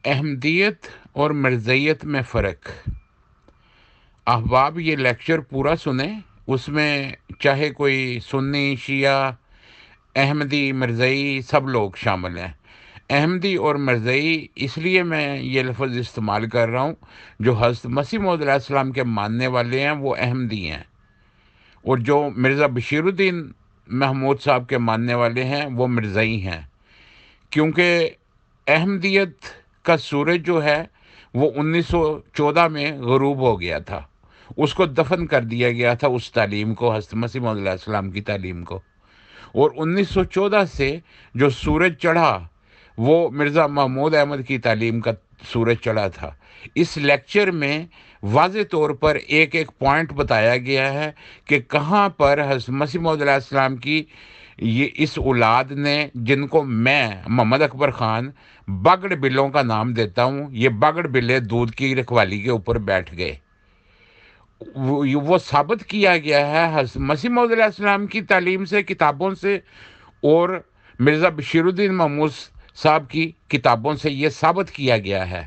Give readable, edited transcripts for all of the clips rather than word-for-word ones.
احمدیت اور مرزیت میں فرق۔ احباب یہ لیکچر پورا سنیں، اس میں چاہے کوئی سنی، شیعہ، احمدی، مرزئی سب لوگ شامل ہیں۔ احمدی اور مرزئی اس لیے میں یہ لفظ استعمال کر رہا ہوں، جو حضرت مسیح موعود علیہ السلام کے ماننے والے ہیں وہ احمدی ہیں، اور جو مرزا بشیر الدین محمود صاحب کے ماننے والے ہیں وہ مرزئی ہیں، کیونکہ احمدیت کا سورج جو ہے وہ 1914 میں غروب ہو گیا تھا، اس کو دفن کر دیا گیا تھا، اس تعلیم کو، حضرت مسیح موعود علیہ السلام کی تعلیم کو، اور 1914 سے جو سورج چڑھا وہ مرزا محمود احمد کی تعلیم کا سورج چڑھا تھا۔ اس لیکچر میں واضح طور پر ایک ایک پوائنٹ بتایا گیا ہے کہ کہاں پر حضرت مسیح موعود علیہ السلام کی یہ اس اولاد نے، جن کو میں محمد اکبر خان بگڑ بلوں کا نام دیتا ہوں، یہ بگڑ بلے دودھ کی رکھوالی کے اوپر بیٹھ گئے، وہ ثابت کیا گیا ہے حضرت مسیح موعود علیہ السلام کی تعلیم سے، کتابوں سے، اور مرزا بشیر الدین محمود صاحب کی کتابوں سے یہ ثابت کیا گیا ہے۔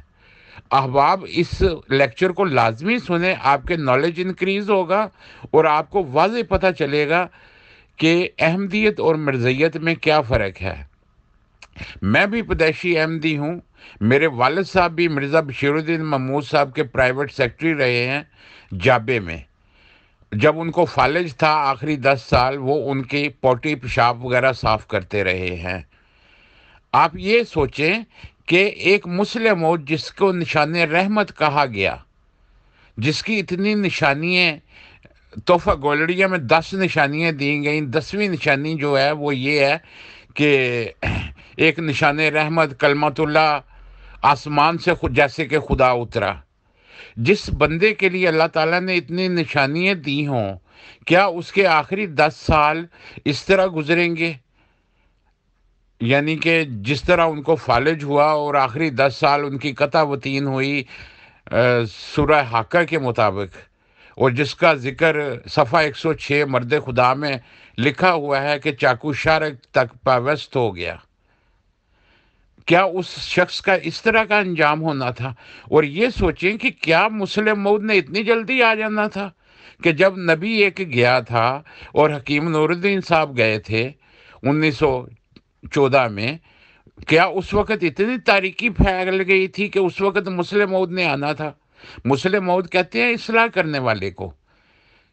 احباب اس لیکچر کو لازمی سنیں، آپ کے نالج انکریز ہوگا اور آپ کو واضح پتہ چلے گا کہ احمدیت اور مرزیت میں کیا فرق ہے۔ میں بھی پیدائشی احمدی ہوں، میرے والد صاحب بھی مرزا بشیر الدین محمود صاحب کے پرائیویٹ سیکرٹری رہے ہیں جابے میں۔ جب ان کو فالج تھا آخری 10 سال، وہ ان کی پوٹی پیشاب وغیرہ صاف کرتے رہے ہیں۔ آپ یہ سوچیں کہ ایک مسلم ہو جس کو نشان رحمت کہا گیا، جس کی اتنی نشانیاں، تحفہ گولڑیہ میں 10 نشانیاں دی گئیں، 10ویں نشانی جو ہے وہ یہ ہے کہ ایک نشان رحمت کلمۃ اللہ آسمان سے جیسے کہ خدا اترا۔ جس بندے کے لیے اللہ تعالیٰ نے اتنی نشانیاں دی ہوں، کیا اس کے آخری 10 سال اس طرح گزریں گے؟ یعنی کہ جس طرح ان کو فالج ہوا اور آخری 10 سال ان کی قطع وطین ہوئی سورہ حاقہ کے مطابق، اور جس کا ذکر صفحہ 106 مرد خدا میں لکھا ہوا ہے کہ چاقو شارک تک پیوست ہو گیا، کیا اس شخص کا اس طرح کا انجام ہونا تھا؟ اور یہ سوچیں کہ کیا مسلم موعود نے اتنی جلدی آ جانا تھا کہ جب نبی ایک گیا تھا اور حکیم نور الدین صاحب گئے تھے 1914 میں، کیا اس وقت اتنی تاریکی پھیل گئی تھی کہ اس وقت مسلم موعود نے آنا تھا؟ مسلم موعود کہتے ہیں اصلاح کرنے والے کو۔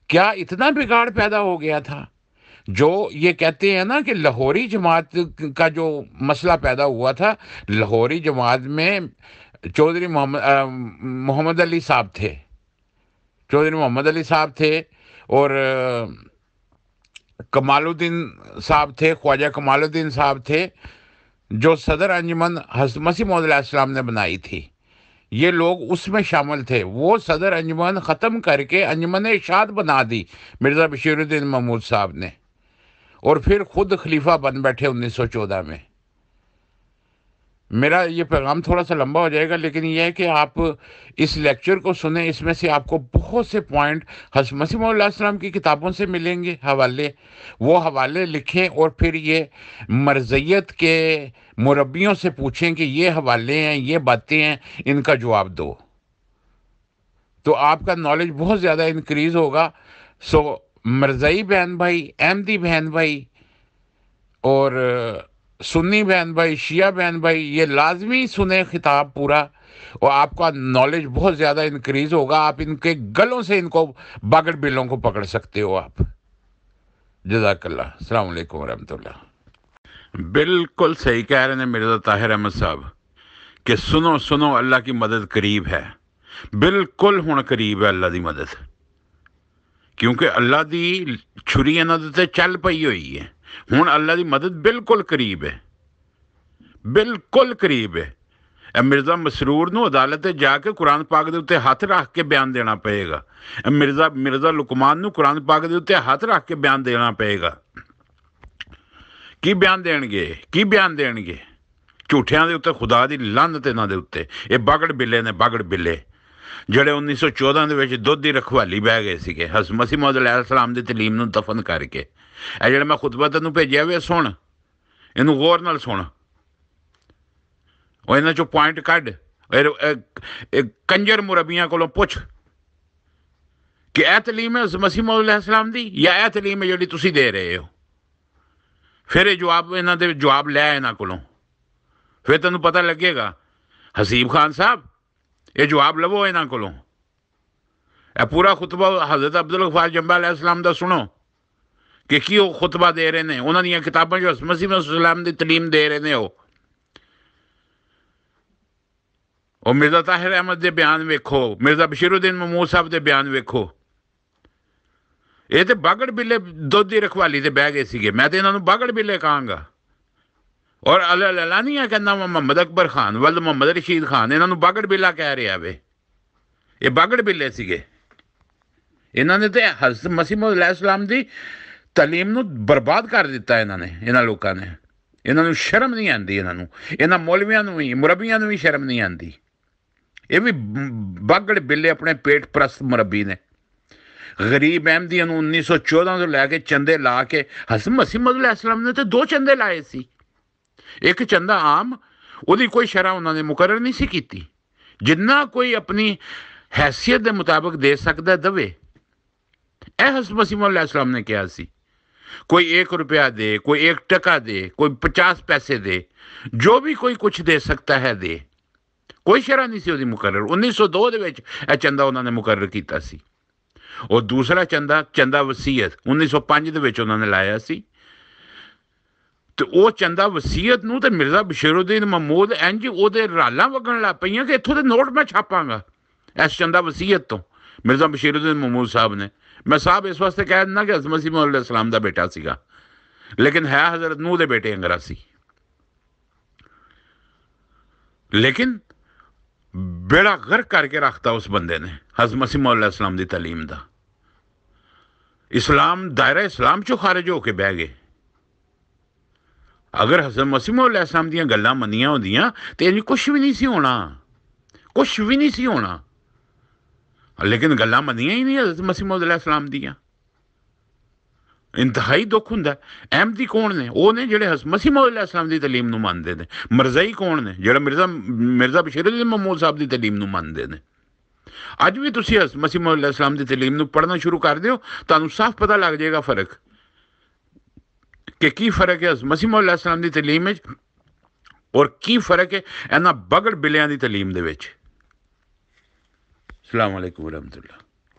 کیا اتنا بگاڑ پیدا ہو گیا تھا؟ جو یہ کہتے ہیں نا کہ لاہوری جماعت کا جو مسئلہ پیدا ہوا تھا، لاہوری جماعت میں چودھری محمد علی صاحب تھے، چودھری محمد علی صاحب تھے، اور کمال الدین صاحب تھے، خواجہ کمال الدین صاحب تھے، جو صدر انجمن حضرت مسیح موعود علیہ السلام نے بنائی تھی، یہ لوگ اس میں شامل تھے۔ وہ صدر انجمن ختم کر کے انجمن ارشاد بنا دی مرزا بشیر الدین محمود صاحب نے، اور پھر خود خلیفہ بن بیٹھے 1914 میں۔ میرا یہ پیغام تھوڑا سا لمبا ہو جائے گا، لیکن یہ ہے کہ آپ اس لیکچر کو سنیں، اس میں سے آپ کو بہت سے پوائنٹ حضرت مسیح موعود علیہ السلام کی کتابوں سے ملیں گے، حوالے، وہ حوالے لکھیں، اور پھر یہ مرزیت کے مربیوں سے پوچھیں کہ یہ حوالے ہیں، یہ باتیں ہیں، ان کا جواب دو، تو آپ کا نالج بہت زیادہ انکریز ہوگا۔ سو مرزئی بہن بھائی، احمدی بہن بھائی، اور سنی بہن بھائی، شیعہ بہن بھائی، یہ لازمی سنیں خطاب پورا، اور آپ کا نالج بہت زیادہ انکریز ہوگا۔ آپ ان کے گلوں سے ان کو بگڑ بلوں کو پکڑ سکتے ہو آپ۔ جزاک اللہ۔ السلام علیکم ورحمۃ اللہ۔ بالکل صحیح کہہ رہے ہیں مرزا طاہر احمد صاحب کہ سنو سنو اللہ کی مدد قریب ہے، بالکل ہن قریب ہے اللہ دی مدد، کیونکہ اللہ دی چھری انہاں تے چل پئی ہوئی ہے، ہن اللہ دی مدد بالکل قریب ہے، بالکل قریب ہے۔ اے مرزا مسرور نو عدالت جا کے قرآن پاک دے اتنے ہاتھ رکھ کے بیان دینا پئے گا، اے مرزا لقمان نو قرآن پاک دے اتنے ہاتھ رکھ کے بیان دینا پئے گا۔ کی بیان دین گے؟ کی بیان دین گے؟ جھوٹیاں دے اتنے خدا دی لعنت انہاں دے اتنے، یہ بگڑ بلے نے، بگڑ بلے جڑے 1914 دے وچ دودھ دی رکھوالی بہ گئے سیگے حضرت مسیح موعود علیہ السلام دی تعلیم نو دفن کر کے۔ اے جڑا میں خطبہ تینوں بھیجیا وے، سن اینوں غور نال سن، اور انہاں چوں پوائنٹ کڈ، کنجر مربیاں کو پوچھ کہ اے تعلیم ہے مسیح موعود علیہ السلام دی یا اے تعلیم ہے جڑی تسی دے رہے ہو. پھر یہ جواب انہاں دے جواب لے انہاں کولوں پھر تینوں پتہ لگے گا. حسیب خان صاحب یہ جواب لو انہاں کولوں. اے پورا خطبہ حضرت عبدالغفار جمبہ علیہ السلام دا سنو کہ کی وہ خطبہ دے رہے ہیں انہاں دیاں کتاباں جو مسیح موعود علیہ السلام دی تعلیم دے رہے ہیں. اور مرزا طاہر احمد دے بیان ویکھو, مرزا بشیر الدین محمود صاحب دے بیان ویکھو. یہ تو باگڑ بلے دودھ دی رکھوالی تے بہ گئے سیگے. میں تو انہاں نوں باگڑ بلے کہاں گا. اور علانیہ کہنا محمد اکبر خان ولد محمد رشید خان انہاں نوں باگڑ بلا کہہ رہا وے. یہ باگڑ بلے سیگے. انہاں نے تے حضرت مسیح موعود علیہ السلام دی تعلیم نو برباد کر دیتا ہے. انہاں لوکاں نے. انہاں نوں شرم نہیں آندی. انہاں مولویاں نوں بھی مربیاں نوں بھی شرم نہیں آندی. یہ بھی باگڑ بلے اپنے پیٹ پرست مربی نے. غریب احمدیاں نوں 1914 تو لے کے چندے لا کے حضرت مسیح موعود علیہ السلام نے تو 2 چندے لائے سی. ایک چندہ عام وہ دی کوئی شرح انہوں نے مقرر نہیں سی کیتی. جتنا کوئی اپنی حیثیت دے مطابق دے سکتا دوے. اے حضرت مسیح موعود علیہ السلام نے کیا سی. کوئی 1 روپیہ دے, کوئی 1 ٹکا دے, کوئی 50 پیسے دے, جو بھی کوئی کچھ دے سکتا ہے دے. کوئی شرح نہیں سی وہ دی مقرر. 1902 دے وچ اے چندہ انہوں نے مقرر کیتا سی. اور دوسرا چندہ وسیعت 1905 دے وچ انہوں نے لایا سی. تو وہ چندہ وسیعت نو تے مرزا بشیر الدین محمود انج او دے رالاں وگن لگ پئیاں کہ اتھوں دے نوٹ میں چھاپاں گا اس چندہ وسیعت تو مرزا بشیر الدین محمود صاحب نے. میں صاحب اس واسطے کہہ دینا کہ حضرت مسیح موعود علیہ السلام دا بیٹا سیگا لیکن ہے حضرت نوح دے بیٹے انگرا سی. لیکن بیڑا غرق کر کے رکھتا اس بندے نے حضرت مسیح موعود علیہ السلام دی تعلیم دا. اسلام دائرہ اسلام چو خارج ہو کے بہ گئے. اگر حضرت مسیح موعود علیہ السلام دیاں گلاں منیاں ہوندیاں تے انج کچھ بھی نہیں سی ہونا. کچھ بھی نہیں سی ہونا. لیکن گلاں منیاں ہی نہیں حضرت مسیح موعود علیہ السلام دیاں. انتہائی دکھ ہوندا ہے. احمدی کون نے؟ وہ نے جڑے حضرت مسیح موعود علیہ السلام دی تعلیم نو مانتے ہیں. مرزائی کون نے؟ جڑا مرزا بشیر الدین محمود صاحب دی تعلیم نو مانتے ہیں. اج بھی تسی حضرت مسیح موعود علیہ السلام دی تعلیم نو پڑھنا شروع کر دیو تانوں صاف پتہ لگ جائے گا فرق کہ کی فرق ہے حضرت مسیح موعود علیہ السلام دی تعلیم وچ اور کی فرق ہے انہاں بگڑ بلیاں دی تعلیم دے وچ. السلام علیکم ورحمۃ اللہ.